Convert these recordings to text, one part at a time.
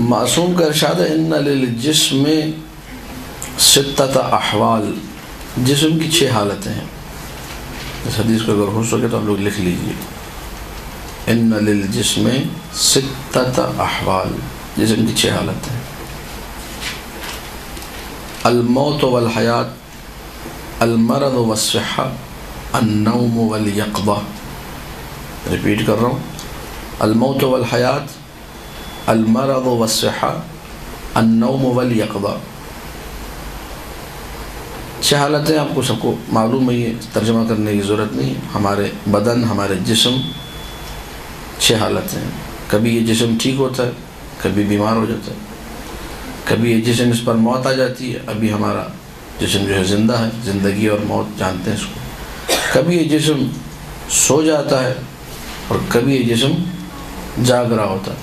معصوم کا ارشاد ہے ان للجسم ستۃ احوال، جسم کی 6 حالتیں ہیں۔ اس حدیث کو اگر ہو سکے تو آپ لوگ لکھ لیجئے، ان للجسم ستۃ احوال، جسم کی 6 حالتیں ہیں۔ الموت والحیات، المرض والصحہ، النوم والیقظہ۔ ریپیٹ کر رہا ہوں، الموت والحیات، المرض والصحہ، النوم والیقظہ۔ 6 حالتیں آپ کو سب کو معلوم ہے، یہ ترجمہ کرنے کی ضرورت نہیں۔ ہمارے بدن، ہمارے جسم 6 حالتیں ہیں۔ کبھی یہ جسم ٹھیک ہوتا ہے، کبھی بیمار ہو جاتا ہے، کبھی یہ جسم اس پر موت آ جاتی ہے، ابھی ہمارا جسم جو ہے زندہ ہے، زندگی اور موت جانتے ہیں اس کو۔ کبھی یہ جسم سو جاتا ہے اور کبھی یہ جسم جاگ رہا ہوتا ہے۔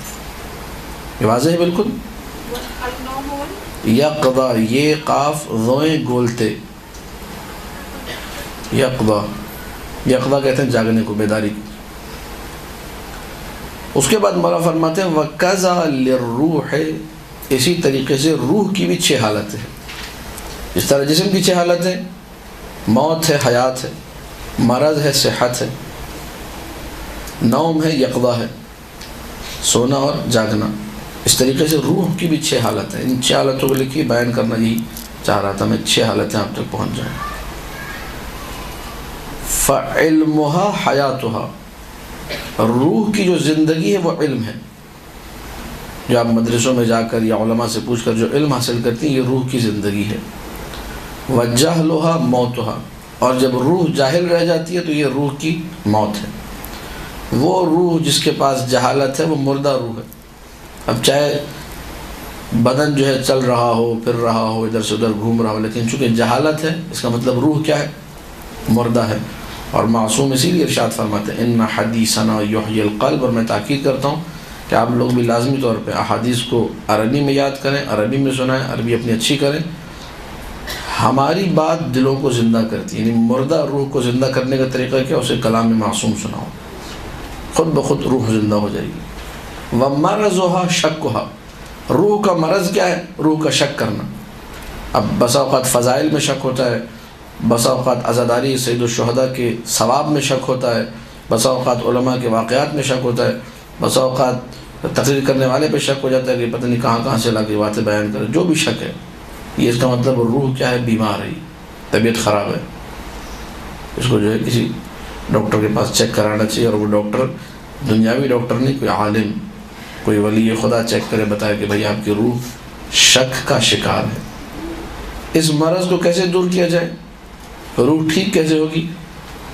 یہ واضح ہے بالکل۔ یقظہ، یہ قاف ضوئیں گولتے، یقظہ، یقظہ کہتے ہیں جاگنے کو، بیداری کو۔ اس کے بعد مولا فرماتے ہیں وَكَذَا لِلرُّوحِ، اسی طریقے سے روح کی بھی 6 حالتیں ہیں۔ اس طرح جسم کی 6 حالتیں، موت ہے، حیات ہے، مرض ہے، صحت ہے، نوم ہے، یقظہ ہے، سونا اور جاگنا۔ اس طریقے سے روح کی بھی 6 حالتیں ہیں۔ ان 6 حالتوں کو لکھی بیان کرنا یہی چاہ رہا تھا میں، 6 حالتیں آپ تک پہنچ جائیں۔ فَعِلْمُهَا حَيَاتُهَا، روح کی جو زندگی ہے وہ علم ہے۔ جو آپ مدرسوں میں جا کر یا علماء سے پوچھ کر جو علم حاصل کرتی ہیں، یہ روح کی زندگی ہے۔ وَجَهْلُهَا مَوْتُهَا، اور جب روح جاہل رہ جاتی ہے تو یہ روح کی موت ہے۔ وہ روح جس کے پاس جہالت ہے وہ مردہ روح ہے۔ اب چاہے بدن جو ہے چل رہا ہو، پھر رہا ہو، ادھر سے ادھر گھوم رہا ہو، لیکن چونکہ جہالت ہے، اس کا مطلب روح کیا ہے؟ مردہ ہے۔ اور معصوم اسی لیے ارشاد فرماتے ہیں ان حدیثنا یحیی القلب، اور میں تاکید کرتا ہوں کہ آپ لوگ بھی لازمی طور پہ احادیث کو عربی میں یاد کریں، عربی میں سنائیں، عربی اپنی اچھی کریں۔ ہماری بات دلوں کو زندہ کرتی ہے، یعنی مردہ روح کو زندہ کرنے کا طریقہ کیا؟ اسے کلام میں معصوم سناؤ، خود بخود روح زندہ ہو جائے گی۔ وَمَرَضُهَا شَكُّهَا، روح کا مرض کیا ہے؟ روح کا شک کرنا۔ اب بسا اوقات فضائل میں شک ہوتا ہے، بسا اوقات عزاداری سید الشہداء کے ثواب میں شک ہوتا ہے، بسا اوقات علماء کے واقعات میں شک ہوتا ہے، بسا اوقات تقریر کرنے والے پہ شک ہو جاتا ہے کہ پتہ نہیں کہاں سے لا کے باتیں بیان کرے۔ جو بھی شک ہے، یہ اس کا مطلب روح کیا ہے؟ بیمار ہے، طبیعت خراب ہے۔ اس کو جو ہے کسی ڈاکٹر کے پاس چیک کرانا چاہیے، اور وہ ڈاکٹر دنیاوی ڈاکٹر نہیں، کوئی عالم، کوئی ولی خدا چیک کرے، بتائے کہ بھائی آپ کی روح شک کا شکار ہے۔ اس مرض کو کیسے دور کیا جائے؟ روح ٹھیک کیسے ہوگی؟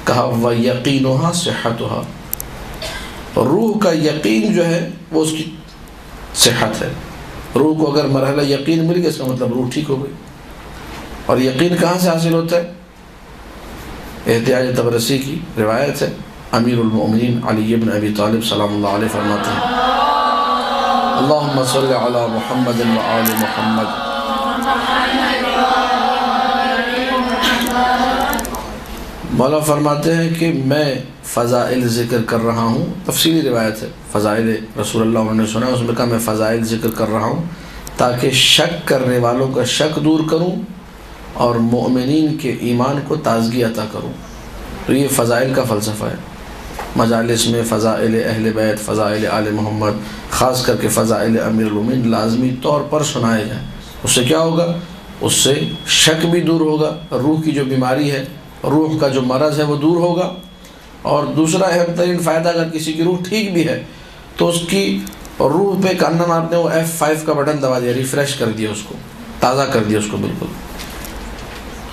کہا وَيَقِينُهَا صِحَّتُهَا، روح کا یقین جو ہے وہ اس کی صحت ہے۔ روح کو اگر مرحلہ یقین مل گیا، اس کا مطلب روح ٹھیک ہو گئی۔ اور یقین کہاں سے حاصل ہوتا ہے؟ احتیاج طبرسی کی روایت ہے، امیر المؤمنین علی بن ابی طالب سلام اللہ علیہ فرماتے ہیں اللہم صلی علی محمد و آل محمد۔ مولا فرماتے ہیں کہ میں فضائل ذکر کر رہا ہوں، تفصیلی روایت ہے، فضائل رسول اللہ انہوں نے سنا، اس میں کہا میں فضائل ذکر کر رہا ہوں تاکہ شک کرنے والوں کا شک دور کروں اور مؤمنین کے ایمان کو تازگی عطا کروں۔ تو یہ فضائل کا فلسفہ ہے۔ مجالس میں فضائل اہل بیت، فضائل آل محمد، خاص کر کے فضائل امیر المومنین لازمی طور پر سنائے جائیں۔ اس سے کیا ہوگا؟ اس سے شک بھی دور ہوگا، روح کی جو بیماری ہے، روح کا جو مرض ہے وہ دور ہوگا۔ اور دوسرا اہم ترین فائدہ، اگر کسی کی روح ٹھیک بھی ہے تو اس کی روح پہ کانم آپ نے وہ F5 کا بٹن دبا دیا، ریفریش کر دیا، اس کو تازہ کر دیا، اس کو بالکل،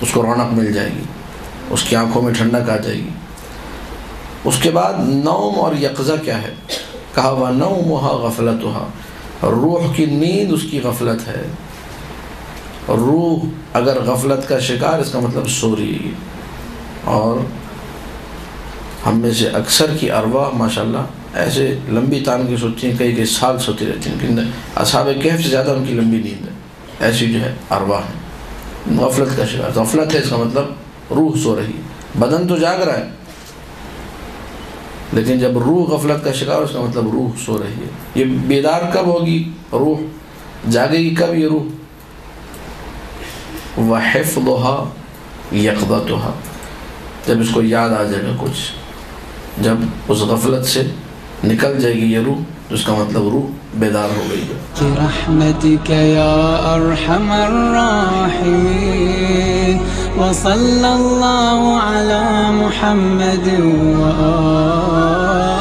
اس کو رونق مل جائے گی، اس کی آنکھوں میں ٹھنڈک آ جائے گی۔ اس کے بعد نوم اور یقظہ کیا ہے؟ کہا وَنَوْمُهَا غَفْلَتُهَا، روح کی نیند اس کی غفلت ہے۔ روح اگر غفلت کا شکار، اس کا مطلب سو رہی ہے۔ اور ہم میں سے اکثر کی ارواح ماشاءاللہ ایسے لمبی تان کی سوتی ہیں، کئی سال سوتی رہتی ہیں، لیکن اصحاب کہف سے زیادہ ان کی لمبی نیند ہے۔ ایسی جو ہے ارواح ہیں، غفلت کا شکار۔ غفلت ہے، اس کا مطلب روح سو رہی ہے، بدن تو جاگ رہا ہے، لیکن جب روح غفلت کا شکار، اس کا مطلب روح سو رہی ہے۔ یہ بیدار کب ہوگی روح؟ جاگے گی کب یہ روح؟ وحفظها یقظتها، جب اس کو یاد آ جائے گا کچھ، جب اس غفلت سے نکل جائے گی یہ روح، تو اس کا مطلب روح بیدار ہو گئی ہے۔ برحمتک یا ارحم الراحمین وصلی اللہ علی محمد وآلہ